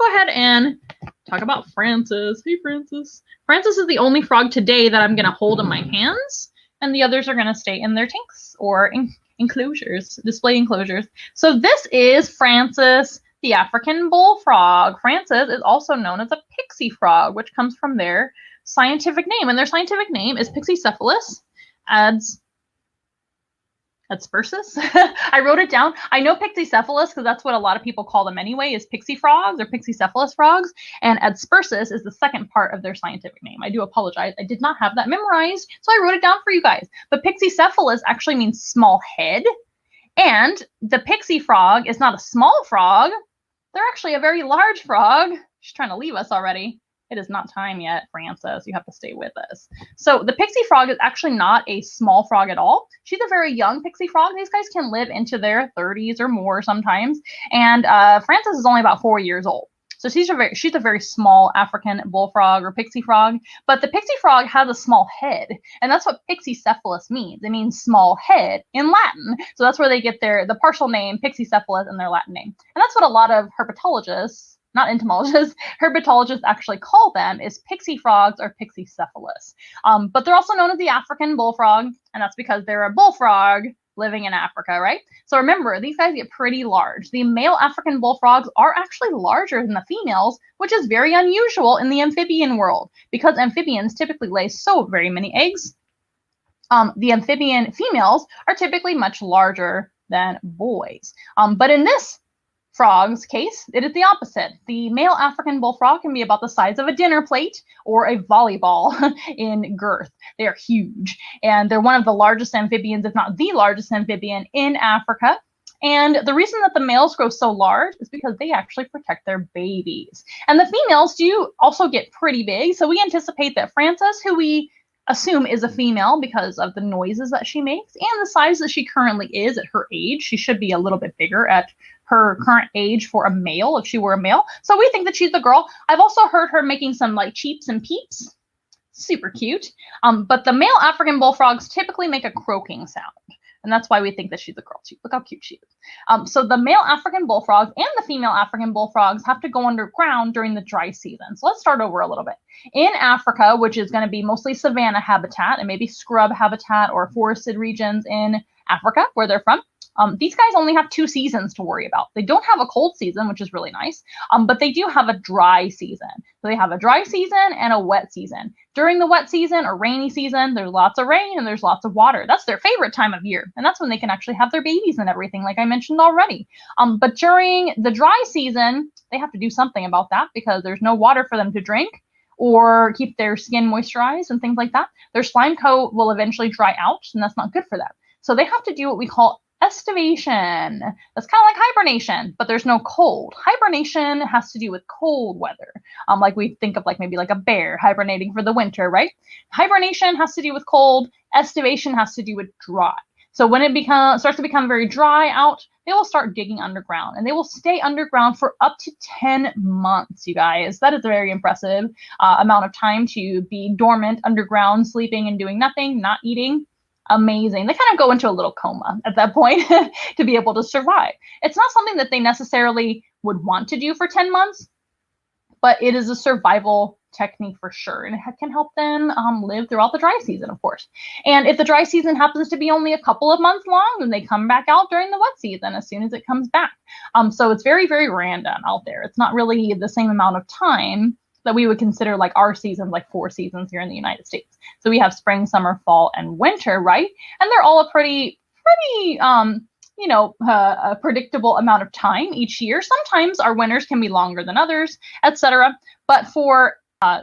go ahead and talk about Francis. Hey, Francis. Francis is the only frog today that I'm going to hold in my hands, and the others are going to stay in their tanks or enclosures, display enclosures. So this is Francis, the African bullfrog. Francis is also known as a pixie frog, which comes from their scientific name, and their scientific name is Pixie-cephalus adspersus. I wrote it down. I know Pixie-cephalus because that's what a lot of people call them anyway, is pixie frogs or Pixie-cephalus frogs, and adspersus is the second part of their scientific name. I do apologize. I did not have that memorized, so I wrote it down for you guys. But Pixie-cephalus actually means small head, and the pixie frog is not a small frog. They're actually a very large frog. She's trying to leave us already. It is not time yet, Francis. You have to stay with us. So the pixie frog is actually not a small frog at all. She's a very young pixie frog. These guys can live into their 30s or more sometimes. And Francis is only about 4 years old. So she's a very small African bullfrog or pixie frog. But the pixie frog has a small head. And that's what Pixie-cephalus means. It means small head in Latin. So that's where they get the partial name Pixie-cephalus and their Latin name. And that's what a lot of herpetologists, not entomologists, herpetologists actually call them, is pixie frogs or Pixie-cephalus. But they're also known as the African bullfrog, and that's because they're a bullfrog living in Africa, right? So remember, these guys get pretty large. The male African bullfrogs are actually larger than the females, which is very unusual in the amphibian world because amphibians typically lay so very many eggs. The amphibian females are typically much larger than boys. But in this frog's case, it is the opposite. The male African bullfrog can be about the size of a dinner plate or a volleyball in girth. They are huge, and they're one of the largest amphibians, if not the largest amphibian in Africa. And the reason that the males grow so large is because they actually protect their babies. And the females do also get pretty big, so we anticipate that Francis, who we assume is a female because of the noises that she makes and the size that she currently is at her age, she should be a little bit bigger at her current age for a male if she were a male. So we think that she's a girl. I've also heard her making some like cheeps and peeps. Super cute. But the male African bullfrogs typically make a croaking sound. And that's why we think that she's a girl too. Look how cute she is. So the male African bullfrogs and the female African bullfrogs have to go underground during the dry season. So let's start over a little bit. In Africa, which is going to be mostly savanna habitat and maybe scrub habitat or forested regions in Africa, where they're from, these guys only have 2 seasons to worry about. They don't have a cold season, which is really nice, but they do have a dry season. So they have a dry season and a wet season. During the wet season or rainy season, there's lots of rain and there's lots of water. That's their favorite time of year, and that's when they can actually have their babies and everything, like I mentioned already. But during the dry season, they have to do something about that because there's no water for them to drink or keep their skin moisturized and things like that. Their slime coat will eventually dry out, and that's not good for them. So they have to do what we call estivation. That's kind of like hibernation, but there's no cold. Hibernation has to do with cold weather. Like we think of maybe like a bear hibernating for the winter, right? Hibernation has to do with cold. Estivation has to do with dry. So when it starts to become very dry out, they will start digging underground, and they will stay underground for up to 10 months, you guys. That is a very impressive amount of time to be dormant underground, sleeping and doing nothing, not eating. Amazing. They kind of go into a little coma at that point to be able to survive. It's not something that they necessarily would want to do for 10 months, but it is a survival technique for sure. And it can help them live throughout the dry season, of course. And if the dry season happens to be only a couple of months long, then they come back out during the wet season as soon as it comes back. So it's very, very random out there. It's not really the same amount of time that we would consider like our seasons, like 4 seasons here in the United States. So we have spring, summer, fall, and winter, right? And they're all a pretty a predictable amount of time each year. Sometimes our winters can be longer than others, etc. But for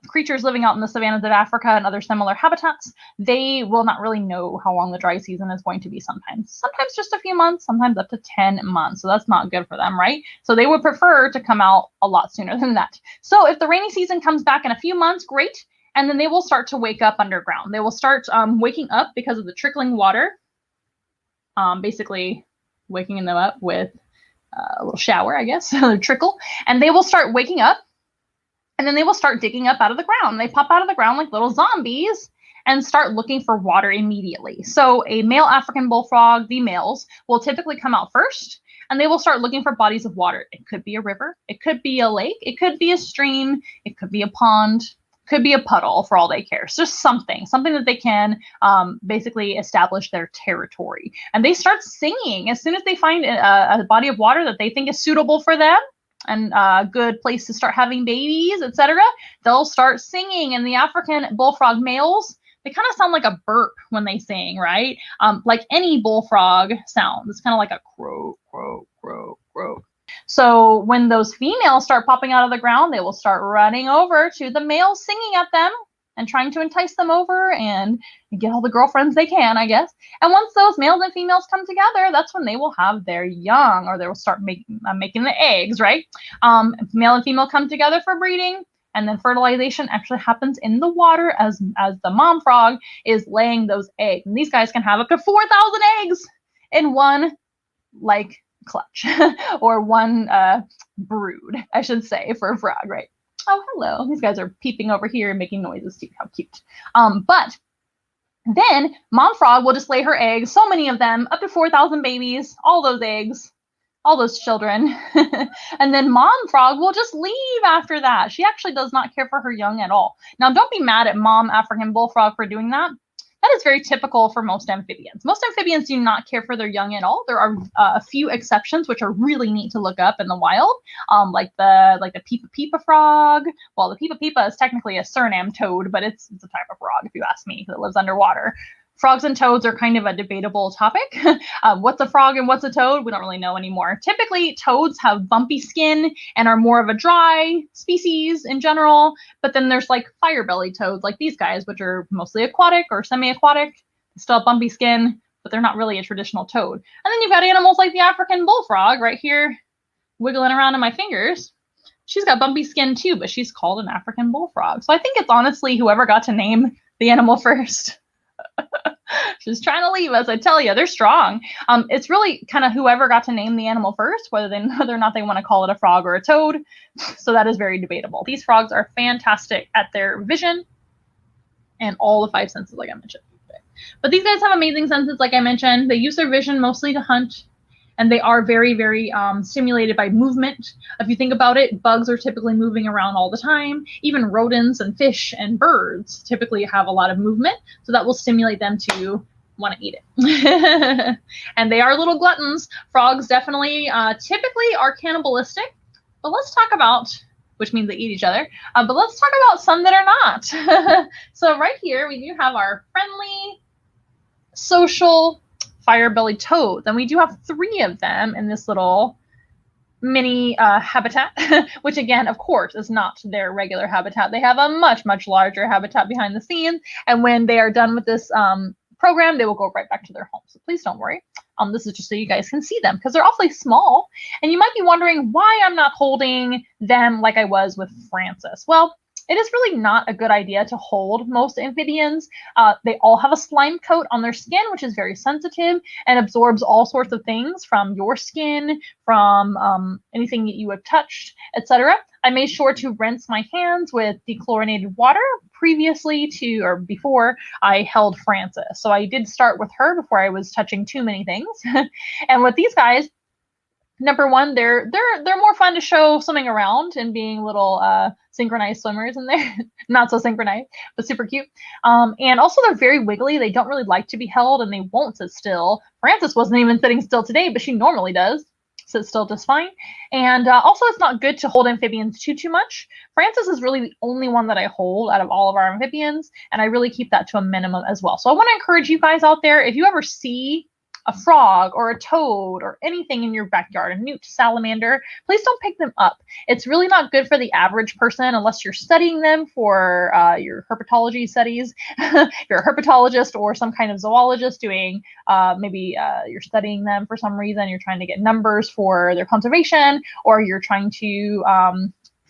creatures living out in the savannas of Africa and other similar habitats, they will not really know how long the dry season is going to be sometimes. Sometimes just a few months, sometimes up to 10 months. So that's not good for them, right? So they would prefer to come out a lot sooner than that. So if the rainy season comes back in a few months, great. And then they will start to wake up underground. They will start waking up because of the trickling water, basically waking them up with a little shower, I guess, a trickle. And they will start waking up. And then they will start digging up out of the ground. They pop out of the ground like little zombies and start looking for water immediately. So a male African bullfrog, the males, will typically come out first. and they will start looking for bodies of water. It could be a river, it could be a lake, it could be a stream, it could be a pond, could be a puddle for all they care. So just something that they can basically establish their territory. And they start singing as soon as they find a body of water that they think is suitable for them and a good place to start having babies, etc. They'll start singing. And the African bullfrog males, they kind of sound like a burp when they sing, right? Like any bullfrog sound. It's kind of like a croak, croak, croak, croak. So when those females start popping out of the ground, they will start running over to the males singing at them and trying to entice them over and get all the girlfriends they can, I guess. And once those males and females come together, that's when they will have their young, or they will start making the eggs, right? Male and female come together for breeding, and then fertilization actually happens in the water as the mom frog is laying those eggs. And these guys can have up to 4,000 eggs in one, like, clutch or one brood, I should say, for a frog, right? Oh, hello. These guys are peeping over here and making noises too. How cute. But then mom frog will just lay her eggs, so many of them, up to 4,000 babies, all those eggs, all those children. And then mom frog will just leave after that. She actually does not care for her young at all. Now, don't be mad at mom African bullfrog for doing that. That is very typical for most amphibians. Most amphibians do not care for their young at all. There are a few exceptions, which are really neat to look up in the wild, like the Pipa Frog. Well, the Pipa is technically a Suriname toad, but it's a type of frog, if you ask me, because it lives underwater. Frogs and toads are kind of a debatable topic. What's a frog and what's a toad? We don't really know anymore. Typically, toads have bumpy skin and are more of a dry species in general. But then there's like fire-belly toads, like these guys, which are mostly aquatic or semi-aquatic. They still have bumpy skin, but they're not really a traditional toad. And then you've got animals like the African bullfrog right here, wiggling around in my fingers. She's got bumpy skin too, but she's called an African bullfrog. So I think it's honestly whoever got to name the animal first. She's trying to leave us, I tell you. They're strong. It's really kind of whoever got to name the animal first, whether or not they want to call it a frog or a toad. So that is very debatable. These frogs are fantastic at their vision and all the 5 senses, like I mentioned. But these guys have amazing senses, like I mentioned. They use their vision mostly to hunt, and they are very, very stimulated by movement. If you think about it, bugs are typically moving around all the time. Even rodents and fish and birds typically have a lot of movement, so that will stimulate them to want to eat it. And they are little gluttons. Frogs definitely typically are cannibalistic, but let's talk about, which means they eat each other, but let's talk about some that are not. So right here, we do have our friendly, social, fire-bellied toads, and we do have 3 of them in this little mini habitat, which again, of course, is not their regular habitat. They have a much, much larger habitat behind the scenes, and when they are done with this program, they will go right back to their home. So please don't worry. This is just so you guys can see them because they're awfully small, and you might be wondering why I'm not holding them like I was with Francis. Well, it is really not a good idea to hold most amphibians. They all have a slime coat on their skin, which is very sensitive and absorbs all sorts of things from your skin, from anything that you have touched, etc. I made sure to rinse my hands with dechlorinated water before I held Francis. So I did start with her before I was touching too many things. And with these guys, number one, they're more fun to show swimming around and being little synchronized swimmers in there. Not so synchronized, but super cute. And also they're very wiggly. They don't really like to be held, and they won't sit still. Francis wasn't even sitting still today, but she normally does. Sits still just fine. And also it's not good to hold amphibians too much. Francis is really the only one that I hold out of all of our amphibians, and I really keep that to a minimum as well. So I want to encourage you guys out there, if you ever see a frog or a toad or anything in your backyard, a newt, salamander, please don't pick them up. It's really not good for the average person unless you're studying them for your herpetology studies. You're a herpetologist or some kind of zoologist doing, maybe you're studying them for some reason. You're trying to get numbers for their conservation, or you're trying to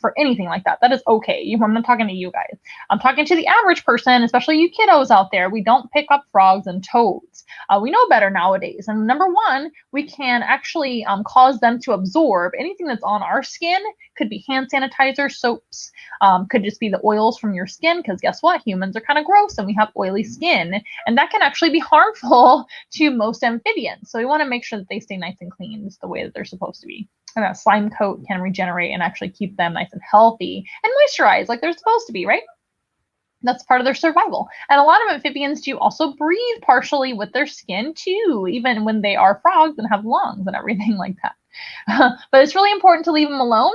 for anything like that. That is okay. I'm not talking to you guys. I'm talking to the average person, especially you kiddos out there. We don't pick up frogs and toads. We know better nowadays. And number one, we can actually cause them to absorb anything that's on our skin. Could be hand sanitizer, soaps, could just be the oils from your skin, because guess what? Humans are kind of gross and we have oily skin, and that can actually be harmful to most amphibians. So we want to make sure that they stay nice and clean, just the way that they're supposed to be. And that slime coat can regenerate and actually keep them nice and healthy and moisturized like they're supposed to be, right? That's part of their survival. And a lot of amphibians do also breathe partially with their skin too, even when they are frogs and have lungs and everything like that. But it's really important to leave them alone.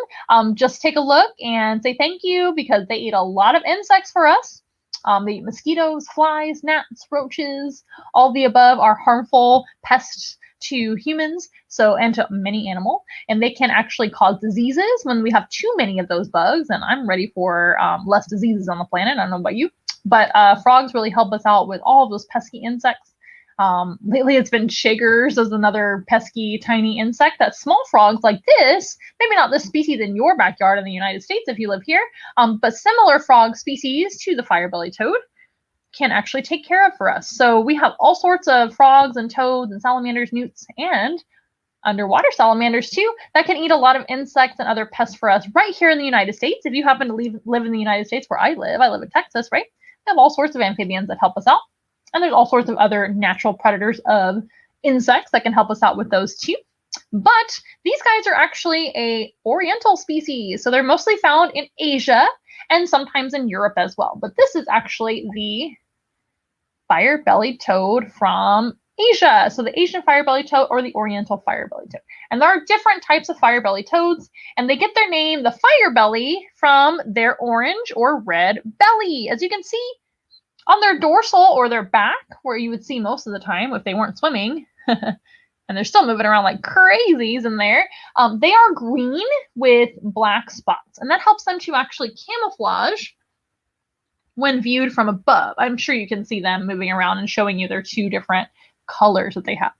Just take a look and say thank you, because they eat a lot of insects for us. They eat mosquitoes, flies, gnats, roaches. All the above are harmful pests to humans, and to many animals, and they can actually cause diseases when we have too many of those bugs. And I'm ready for less diseases on the planet. I don't know about you, but frogs really help us out with all of those pesky insects. Lately it's been shakers as another pesky tiny insect that small frogs like this, maybe not this species in your backyard in the United States if you live here, but similar frog species to the fire-bellied toad can actually take care of for us. So we have all sorts of frogs and toads and salamanders, newts, and underwater salamanders too, that can eat a lot of insects and other pests for us right here in the United States. If you happen to live in the United States where I live in Texas, right? We have all sorts of amphibians that help us out. And there's all sorts of other natural predators of insects that can help us out with those too. But these guys are actually a oriental species. So they're mostly found in Asia and sometimes in Europe as well. But this is actually the fire-bellied toad from Asia. So the Asian fire-bellied toad or the oriental fire-bellied toad. And there are different types of fire-bellied toads, and they get their name, the fire-belly, from their orange or red belly. As you can see on their dorsal or their back, where you would see most of the time if they weren't swimming, and they're still moving around like crazies in there, they are green with black spots, and that helps them to actually camouflage when viewed from above. I'm sure you can see them moving around and showing you their two different colors that they have.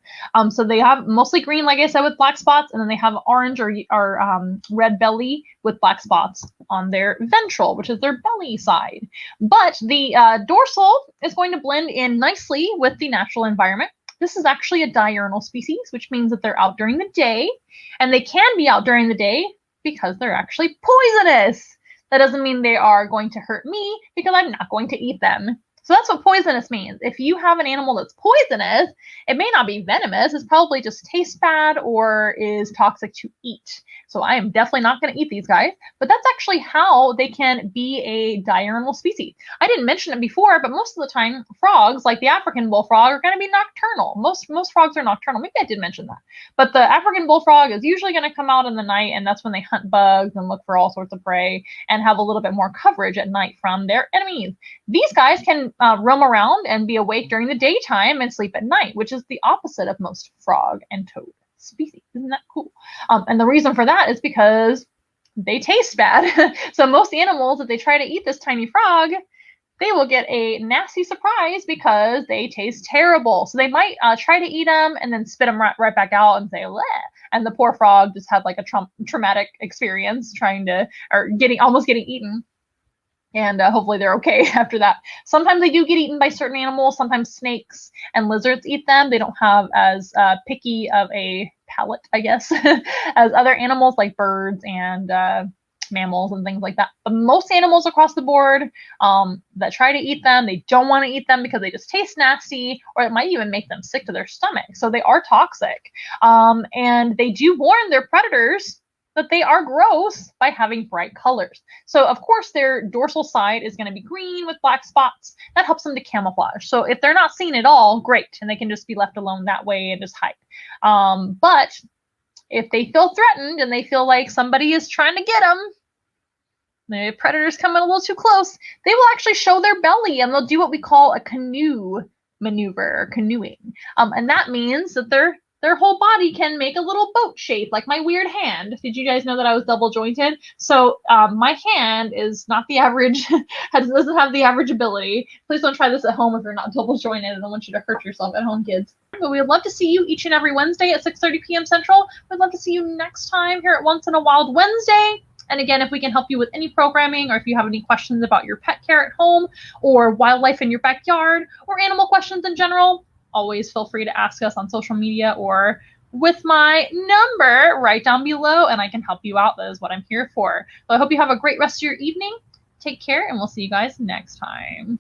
So they have mostly green, like I said, with black spots, and then they have orange or red belly with black spots on their ventral, which is their belly side. But the dorsal is going to blend in nicely with the natural environment. This is actually a diurnal species, which means that they're out during the day, and they can be out during the day because they're actually poisonous. That doesn't mean they are going to hurt me, because I'm not going to eat them. So that's what poisonous means. If you have an animal that's poisonous, it may not be venomous. It's probably just tastes bad or is toxic to eat. So I am definitely not going to eat these guys. But that's actually how they can be a diurnal species. I didn't mention it before, but most of the time, frogs, like the African bullfrog, are going to be nocturnal. Most frogs are nocturnal. Maybe I did mention that. But the African bullfrog is usually going to come out in the night, and that's when they hunt bugs and look for all sorts of prey and have a little bit more coverage at night from their enemies. These guys can roam around and be awake during the daytime and sleep at night, which is the opposite of most frog and toad species. Isn't that cool? And the reason for that is because they taste bad. So most animals, if they try to eat this tiny frog, they will get a nasty surprise because they taste terrible. So they might try to eat them and then spit them right back out and say, bleh. And the poor frog just had like a traumatic experience almost getting eaten. And hopefully they're okay after that. Sometimes they do get eaten by certain animals. Sometimes snakes and lizards eat them. They don't have as picky of a palate, I guess, as other animals like birds and mammals and things like that. But most animals across the board that try to eat them, they don't want to eat them because they just taste nasty, or it might even make them sick to their stomach. So they are toxic. And they do warn their predators that they are gross by having bright colors. So of course their dorsal side is going to be green with black spots. That helps them to camouflage. So if they're not seen at all, great, and they can just be left alone that way and just hide. But if they feel threatened and they feel like somebody is trying to get them, the predator's coming a little too close, they will actually show their belly, and they'll do what we call a canoe maneuver, or canoeing. And that means that their whole body can make a little boat shape, like my weird hand. Did you guys know that I was double jointed? So my hand is not the average, doesn't have the average ability. Please don't try this at home if you're not double jointed. I don't want you to hurt yourself at home, kids. But we would love to see you each and every Wednesday at 6:30 p.m. Central. We'd love to see you next time here at Once in a Wild Wednesday. And again, if we can help you with any programming, or if you have any questions about your pet care at home or wildlife in your backyard or animal questions in general, always feel free to ask us on social media or with my number right down below, and I can help you out. That is what I'm here for. So I hope you have a great rest of your evening. Take care, and we'll see you guys next time.